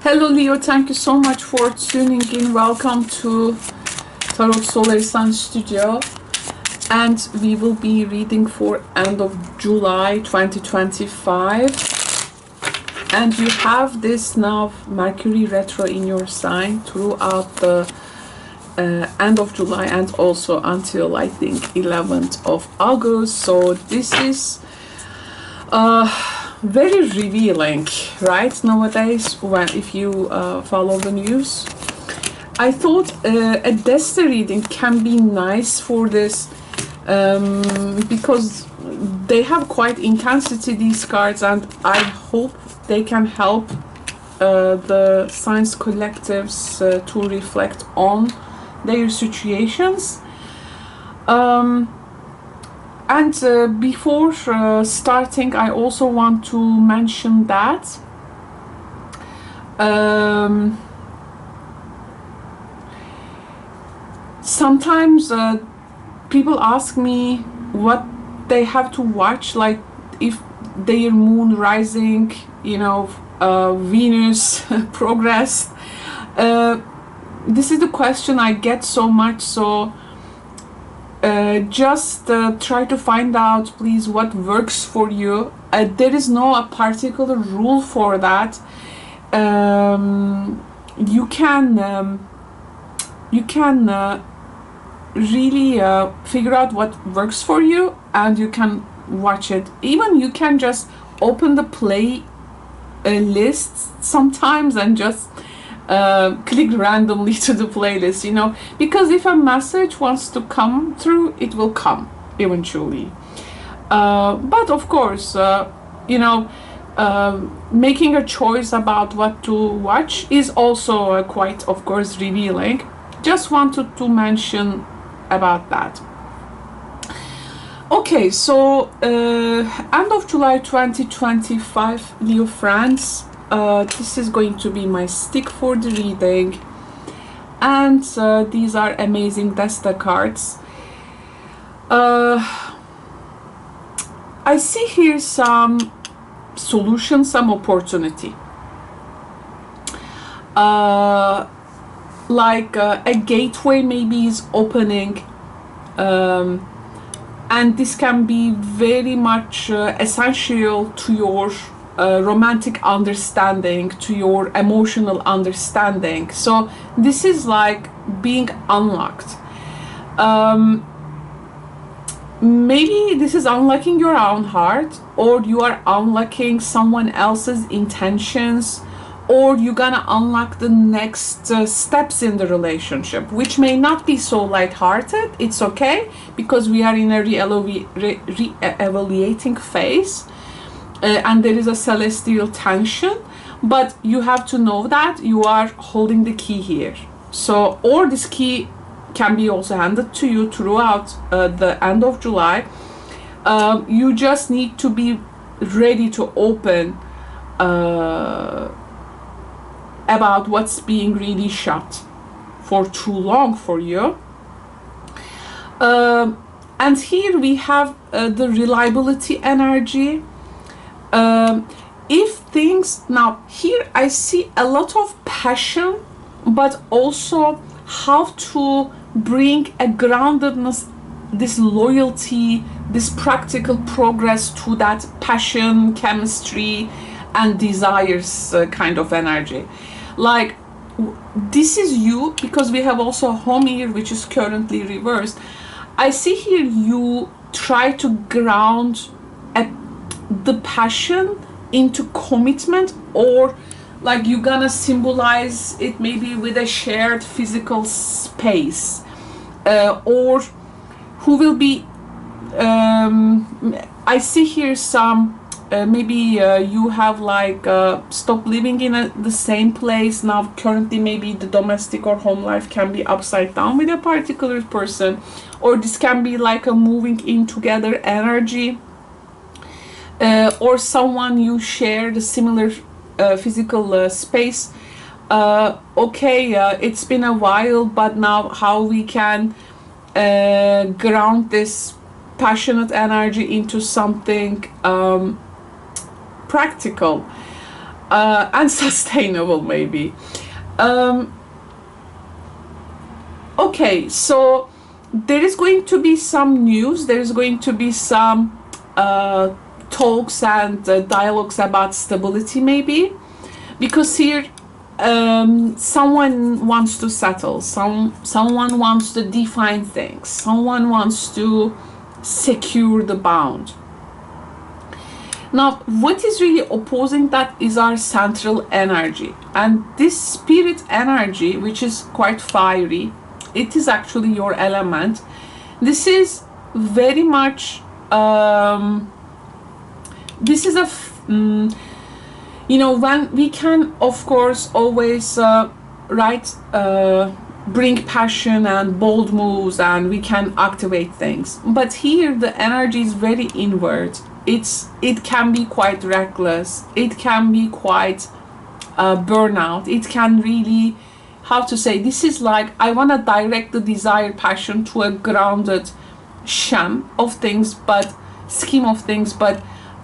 Hello Leo, thank you so much for tuning in. Welcome to Tarot Solar Sun Studio, and we will be reading for end of July 2025. And you have this now Mercury retro in your sign throughout the end of July and also until I think 11th of August. So this is very revealing, right, nowadays, when if you follow the news. I thought a destiny reading can be nice for this because they have quite intensity, these cards, and I hope they can help the science collectives to reflect on their situations. And before starting, I also want to mention that sometimes people ask me what they have to watch, like if their moon rising, you know, Venus progress. This is the question I get so much, so just try to find out, please, what works for you. There is no a particular rule for that. You can really figure out what works for you, and you can watch it. Even you can just open the play list sometimes and just click randomly to the playlist, you know, because if a message wants to come through, it will come eventually. But of course, you know, making a choice about what to watch is also quite, of course, revealing. Just wanted to mention about that. Okay, so end of July 2025, Leo friends. This is going to be my stick for the reading, and these are amazing Desta cards. I see here some solution, some opportunity, like a gateway maybe is opening, and this can be very much essential to your romantic understanding, to your emotional understanding. So this is like being unlocked. Maybe this is unlocking your own heart, or you are unlocking someone else's intentions, or you're gonna unlock the next steps in the relationship, which may not be so light-hearted. It's okay, because we are in a re-evaluating phase. And there is a celestial tension, but you have to know that you are holding the key here. So, or this key can be also handed to you throughout the end of July. You just need to be ready to open about what's being really shut for too long for you. And here we have the reliability energy. If things, now here I see a lot of passion, but also how to bring a groundedness, this loyalty, this practical progress to that passion, chemistry, and desires kind of energy. Like this is you, because we have also a home here which is currently reversed. I see here you try to ground the passion into commitment, or like you're gonna symbolize it maybe with a shared physical space, or who will be I see here some maybe you have like stopped living in the same place now. Currently maybe the domestic or home life can be upside down with a particular person, or this can be like a moving in together energy. Or someone you share the similar physical space. Okay, it's been a while, but now how we can ground this passionate energy into something practical. unsustainable maybe. Okay, so there is going to be some news, there is going to be some talks and dialogues about stability maybe, because here someone wants to settle, someone wants to define things, someone wants to secure the bound. Now, what is really opposing that is our central energy, and this spirit energy, which is quite fiery, it is actually your element. This is very much this is a you know, when we can of course always bring passion and bold moves, and we can activate things, but here the energy is very inward. It can be quite reckless, it can be quite burnout, it can really, how to say, this is like, I want to direct the desired passion to a grounded scheme of things, but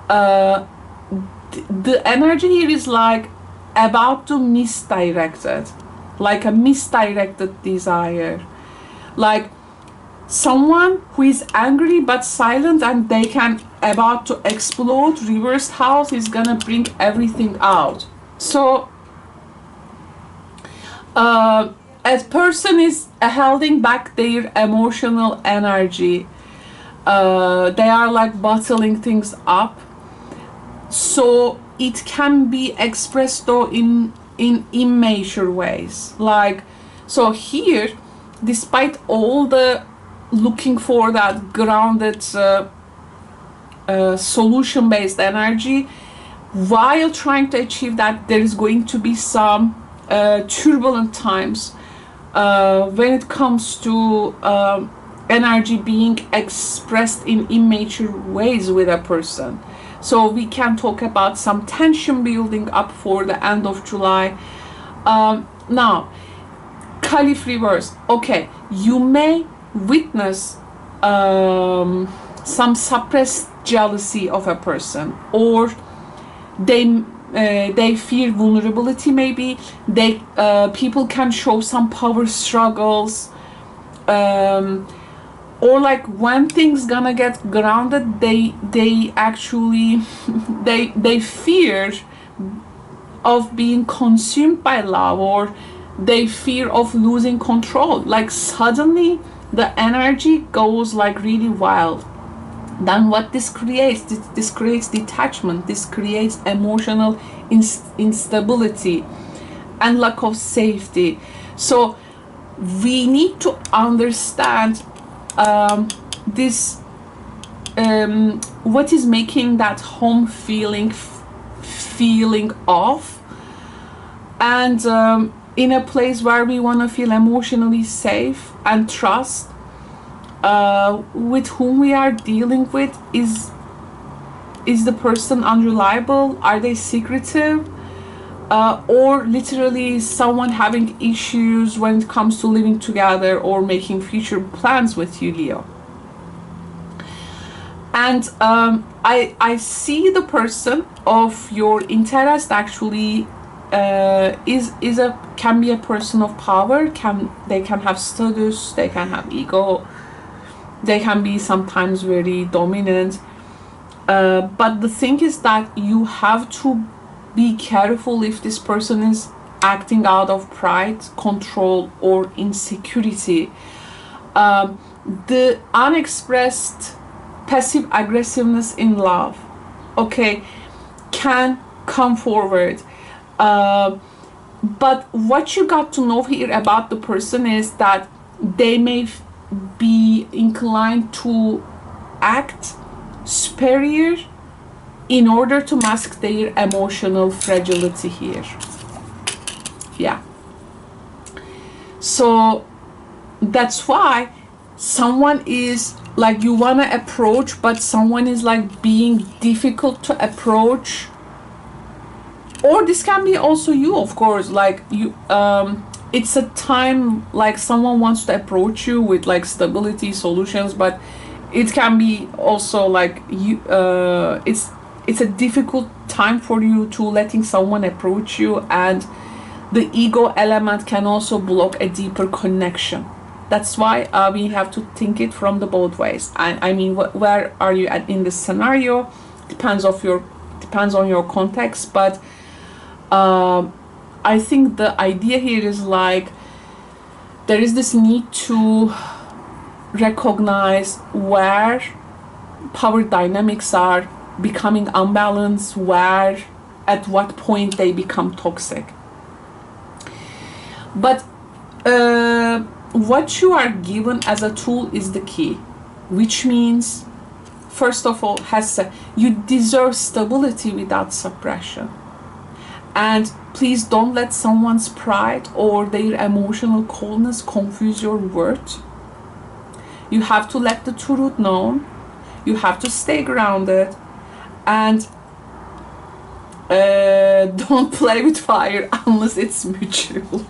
the energy here is like about to misdirect it, like a misdirected desire, like someone who is angry but silent, and they can about to explode. Reversed house is gonna bring everything out. So a person is holding back their emotional energy. They are like bottling things up, so it can be expressed though in immature ways. Like, so here, despite all the looking for that grounded solution-based energy, while trying to achieve that, there is going to be some turbulent times when it comes to energy being expressed in immature ways with a person. So we can talk about some tension building up for the end of July. Now, Caliph reverse. Okay, you may witness some suppressed jealousy of a person, or they fear vulnerability maybe. People can show some power struggles, or like when things gonna get grounded, they actually they fear of being consumed by love, or they fear of losing control. Like suddenly the energy goes like really wild. Then what this creates, this creates detachment, this creates emotional instability and lack of safety. So we need to understand this what is making that home feeling off, and in a place where we want to feel emotionally safe and trust with whom we are dealing with. Is the person unreliable? Are they secretive? Or literally someone having issues when it comes to living together or making future plans with you, Leo. And I see the person of your interest actually can be a person of power. They can have status, they can have ego, they can be sometimes very dominant. But the thing is that you have to be careful if this person is acting out of pride, control, or insecurity. The unexpressed passive aggressiveness in love, okay, can come forward. But what you got to know here about the person is that they may be inclined to act superior in order to mask their emotional fragility here. Yeah. So that's why someone is like, you want to approach, but someone is like being difficult to approach. Or this can be also you, of course, like you it's a time like someone wants to approach you with like stability solutions, but it can be also like you it's a difficult time for you to letting someone approach you, and the ego element can also block a deeper connection. That's why we have to think it from the both ways. I mean, where are you at in this scenario? Depends on your context, but I think the idea here is like there is this need to recognize where power dynamics are becoming unbalanced, where at what point they become toxic. But what you are given as a tool is the key, which means, first of all, you deserve stability without suppression. And please don't let someone's pride or their emotional coldness confuse your worth. You have to let the truth known. You have to stay grounded, and don't play with fire unless it's mutual.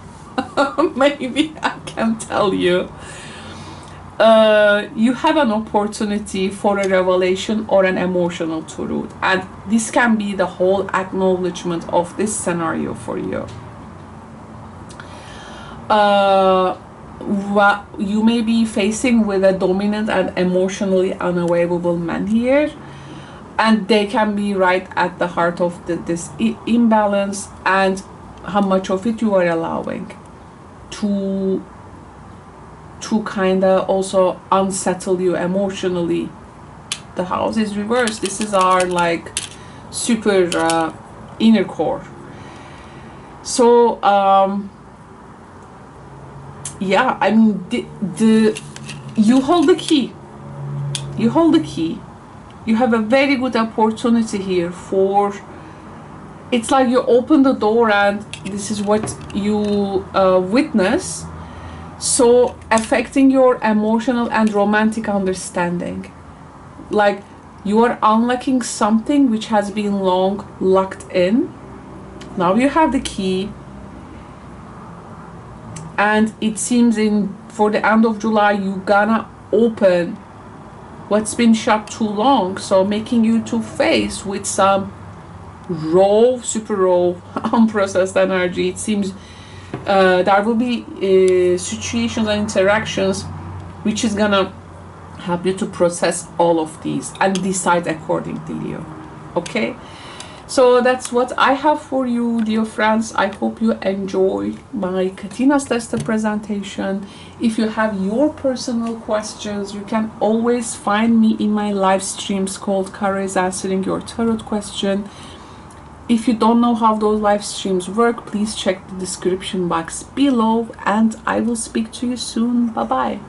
Maybe I can tell you. You have an opportunity for a revelation or an emotional truth, and this can be the whole acknowledgement of this scenario for you. You may be facing with a dominant and emotionally unavailable man here, and they can be right at the heart of this imbalance, and how much of it you are allowing to kind of also unsettle you emotionally. The house is reversed. This is our like super inner core. So yeah, I mean, you hold the key. You hold the key. You have a very good opportunity here for, it's like you open the door and this is what you witness. So affecting your emotional and romantic understanding. Like you are unlocking something which has been long locked in. Now you have the key. And it seems for the end of July, you gonna open what's been shut too long. So making you to face with some raw, super raw, unprocessed energy. It seems there will be situations and interactions which is gonna help you to process all of these and decide accordingly, Leo. Okay? So that's what I have for you, dear friends. I hope you enjoy my Katina's Tester presentation. If you have your personal questions, you can always find me in my live streams called Karo is Answering Your Tarot Question. If you don't know how those live streams work, please check the description box below, and I will speak to you soon. Bye bye.